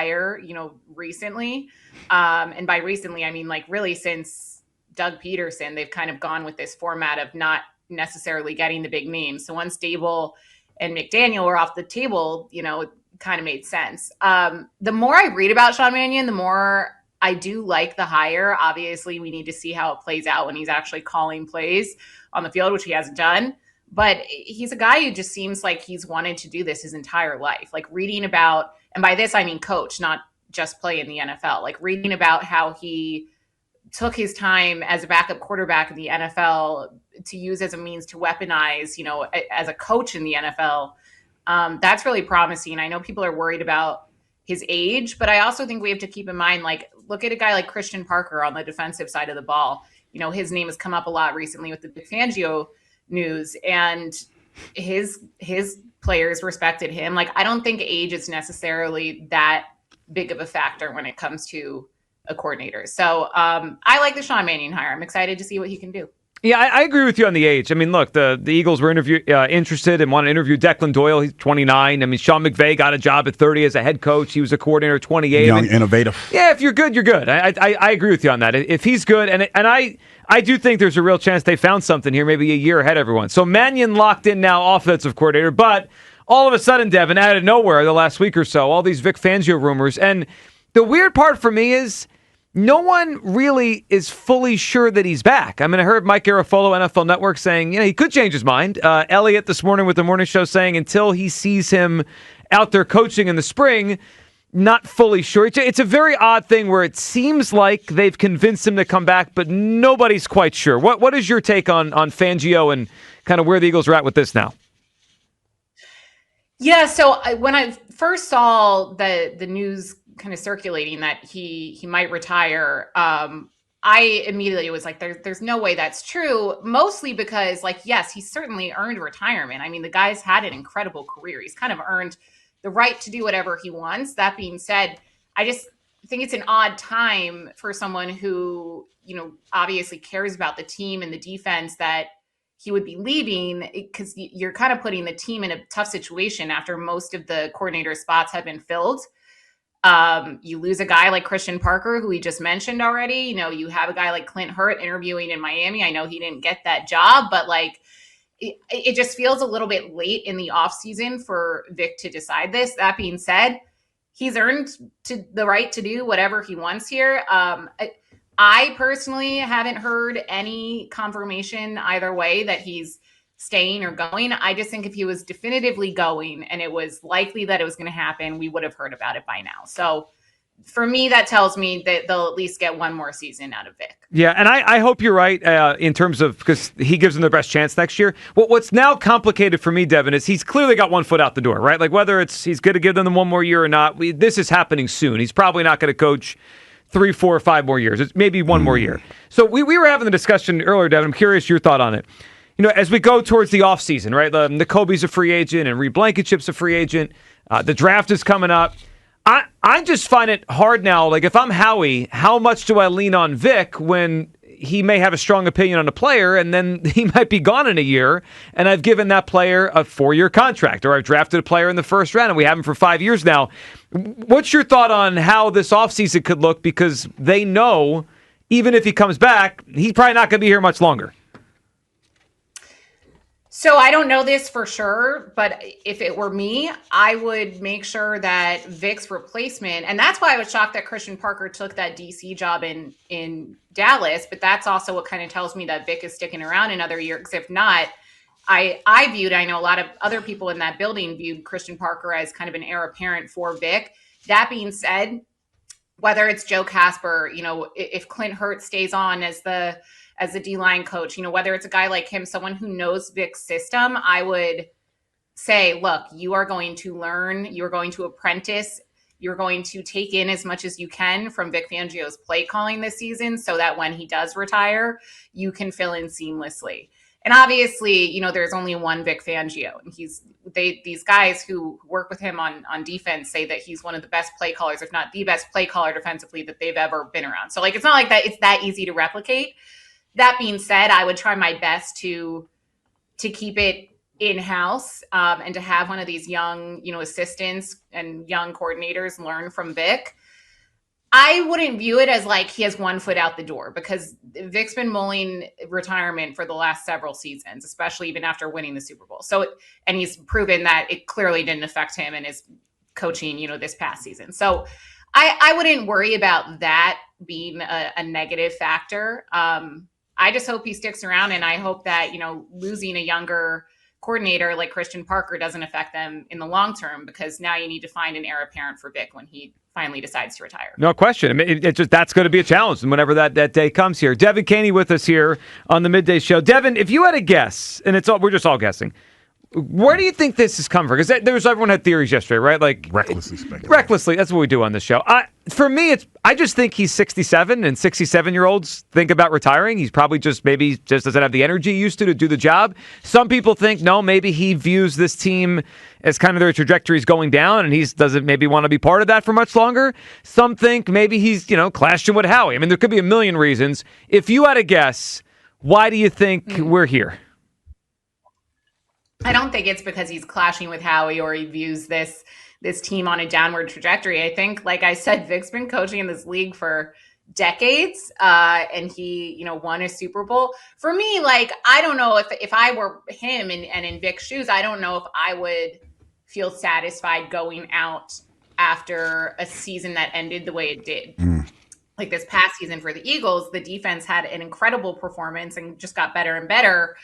hire, recently. And by recently, I mean, like, really since Doug Peterson, they've kind of gone with this format of not necessarily getting the big names. So once Dable and McDaniel were off the table, it kind of made sense. The more I read about Sean Mannion, the more I do like the hire. Obviously, we need to see how it plays out when he's actually calling plays on the field, which he hasn't done. But he's a guy who just seems like he's wanted to do this his entire life. Like, reading about, and by this I mean coach, not just play in the NFL, like reading about how he took his time as a backup quarterback in the NFL to use as a means to weaponize, as a coach in the NFL. That's really promising. I know people are worried about his age, but I also think we have to keep in mind, like, look at a guy like Christian Parker on the defensive side of the ball. His name has come up a lot recently with the Vic Fangio news, and his players respected him. Like, I don't think age is necessarily that big of a factor when it comes to a coordinator. So I like the Sean Mannion hire. I'm excited to see what he can do. Yeah, I agree with you on the age. I mean, look, the Eagles were interested and want to interview Declan Doyle. He's 29. I mean, Sean McVay got a job at 30 as a head coach. He was a coordinator at 28. Young, innovative. Yeah, if you're good, you're good. I agree with you on that. If he's good, and I do think there's a real chance they found something here, maybe a year ahead of everyone. So Mannion locked in now, offensive coordinator, but all of a sudden, Devin, out of nowhere the last week or so, all these Vic Fangio rumors. And the weird part for me is no one really is fully sure that he's back. I mean, I heard Mike Garafolo, NFL Network, saying, he could change his mind. Elliott this morning with the morning show saying until he sees him out there coaching in the spring, not fully sure. It's a very odd thing where it seems like they've convinced him to come back, but nobody's quite sure. What is your take on Fangio and kind of where the Eagles are at with this now? Yeah, so when I first saw the news kind of circulating that he might retire, I immediately was like, there's no way that's true, mostly because, like, yes, he certainly earned retirement. I mean, the guy's had an incredible career. He's kind of earned the right to do whatever he wants. That being said, I just think it's an odd time for someone who, obviously cares about the team and the defense that he would be leaving, because you're kind of putting the team in a tough situation after most of the coordinator spots have been filled. You lose a guy like Christian Parker, who we just mentioned already. You have a guy like Clint Hurt interviewing in Miami. I know he didn't get that job, but like, it just feels a little bit late in the offseason for Vic to decide this. That being said, he's earned the right to do whatever he wants here. I personally haven't heard any confirmation either way that he's staying or going. I just think if he was definitively going and it was likely that it was going to happen, we would have heard about it by now. So for me, that tells me that they'll at least get one more season out of Vic. Yeah, and I hope you're right in terms of, because he gives them their best chance next year. What's now complicated for me, Devin, is he's clearly got one foot out the door, right? Like, whether he's going to give them one more year or not, this is happening soon. He's probably not going to coach 3, 4, 5 more years. It's maybe one more year. So we were having the discussion earlier, Devin. I'm curious your thought on it. As we go towards the offseason, right? The Kobe's a free agent and Reed Blankenship's a free agent. The draft is coming up. I just find it hard now. Like, if I'm Howie, how much do I lean on Vic when he may have a strong opinion on a player and then he might be gone in a year and I've given that player a 4-year contract, or I've drafted a player in the first round and we have him for 5 years now. What's your thought on how this offseason could look? Because they know even if he comes back, he's probably not going to be here much longer. So I don't know this for sure, but if it were me, I would make sure that Vic's replacement, and that's why I was shocked that Christian Parker took that DC job in Dallas, but that's also what kind of tells me that Vic is sticking around another year, because if not, I know a lot of other people in that building viewed Christian Parker as kind of an heir apparent for Vic. That being said, whether it's Joe Casper, if Clint Hurt stays on as the D-line coach, whether it's a guy like him, someone who knows Vic's system, I would say, look, you are going to learn, you're going to apprentice, you're going to take in as much as you can from Vic Fangio's play calling this season so that when he does retire, you can fill in seamlessly. And obviously, there's only one Vic Fangio. And these guys who work with him on defense say that he's one of the best play callers, if not the best play caller defensively that they've ever been around. So, it's not like that. It's that easy to replicate. That being said, I would try my best to keep it in-house, and to have one of these young, assistants and young coordinators learn from Vic. I wouldn't view it as like he has one foot out the door, because Vic's been mulling retirement for the last several seasons, especially even after winning the Super Bowl. And he's proven that it clearly didn't affect him and his coaching, this past season. So I wouldn't worry about that being a negative factor. I just hope he sticks around, and I hope that, losing a younger coordinator like Christian Parker doesn't affect them in the long term, because now you need to find an heir apparent for Vic when he finally decides to retire. No question. I mean, that's going to be a challenge, and whenever that day comes here. Devan Kaney with us here on the Midday Show. Devan, if you had a guess, and we're just all guessing, where do you think this is coming from? Because everyone had theories yesterday, right? Like recklessly speculating. Recklessly, that's what we do on this show. For me, I just think he's 67, and 67-year-olds think about retiring. He's probably just doesn't have the energy he used to do the job. Some people think, no, maybe he views this team as kind of their trajectories going down, and he doesn't maybe want to be part of that for much longer. Some think maybe he's, clashing with Howie. I mean, there could be a million reasons. If you had a guess, why do you think we're here? I don't think it's because he's clashing with Howie or he views this team on a downward trajectory. I think, like I said, Vic's been coaching in this league for decades, and he, won a Super Bowl. For me, like, I don't know if I were him and in Vic's shoes, I don't know if I would feel satisfied going out after a season that ended the way it did. Like this past season for the Eagles, the defense had an incredible performance and just got better and better.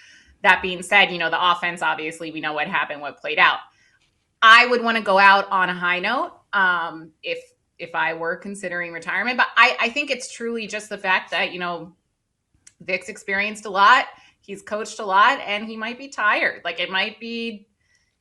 That being said, the offense, obviously, we know what happened, what played out. I would want to go out on a high note if I were considering retirement. But I think it's truly just the fact that, Vic's experienced a lot, he's coached a lot, and he might be tired. Like, it might be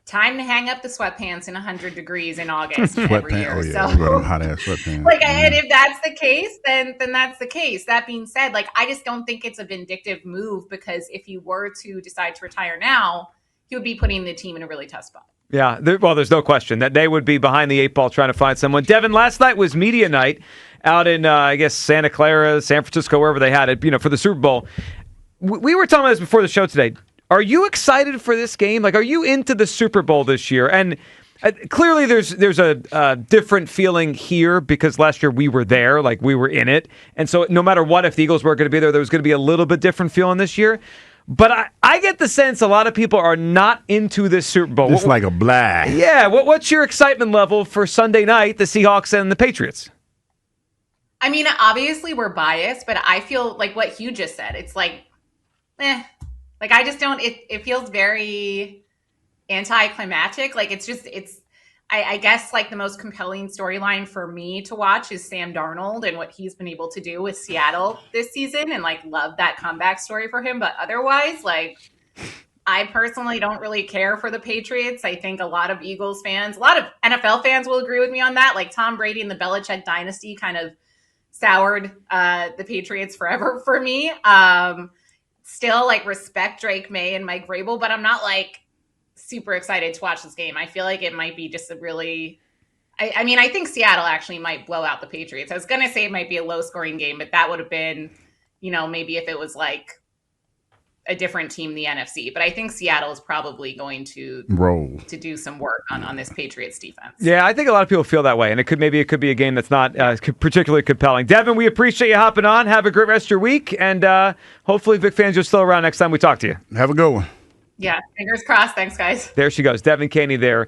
time to hang up the sweatpants in 100 degrees in August every year. Oh, yeah. So, hot-ass sweatpants. And if that's the case, then that's the case. That being said, like, I just don't think it's a vindictive move, because if he were to decide to retire now, he would be putting the team in a really tough spot. Yeah, there's no question that they would be behind the eight ball trying to find someone. Devan, last night was media night out in, I guess, Santa Clara, San Francisco, wherever they had it, for the Super Bowl. We were talking about this before the show today. Are you excited for this game? Like, are you into the Super Bowl this year? And clearly there's a different feeling here, because last year we were there, like we were in it. And so no matter what, if the Eagles were going to be there was going to be a little bit different feeling this year. But I get the sense a lot of people are not into this Super Bowl. It's like a blah. Yeah. What's your excitement level for Sunday night, the Seahawks and the Patriots? I mean, obviously we're biased, but I feel like what Hugh just said. It's like, Like, I just don't, it feels very anticlimactic. Like, I guess, like, the most compelling storyline for me to watch is Sam Darnold and what he's been able to do with Seattle this season, and, like, love that comeback story for him. But otherwise, like, I personally don't really care for the Patriots. I think a lot of Eagles fans, a lot of NFL fans will agree with me on that. Like, Tom Brady and the Belichick dynasty kind of soured the Patriots forever for me. Still, like, respect Drake May and Mike Vrabel, but I'm not, like, super excited to watch this game. I feel like it might be just a really... I mean, I think Seattle actually might blow out the Patriots. I was going to say it might be a low-scoring game, but that would have been, maybe if it was, like, a different team in the NFC. But I think Seattle is probably going to roll to do some work on this Patriots defense. Yeah, I think a lot of people feel that way, and it could be a game that's not particularly compelling. Devan, we appreciate you hopping on. Have a great rest of your week, and hopefully Vic Fangio's still around next time we talk to you. Have a good one. Yeah, fingers crossed. Thanks, guys. There she goes, Devan Kaney there.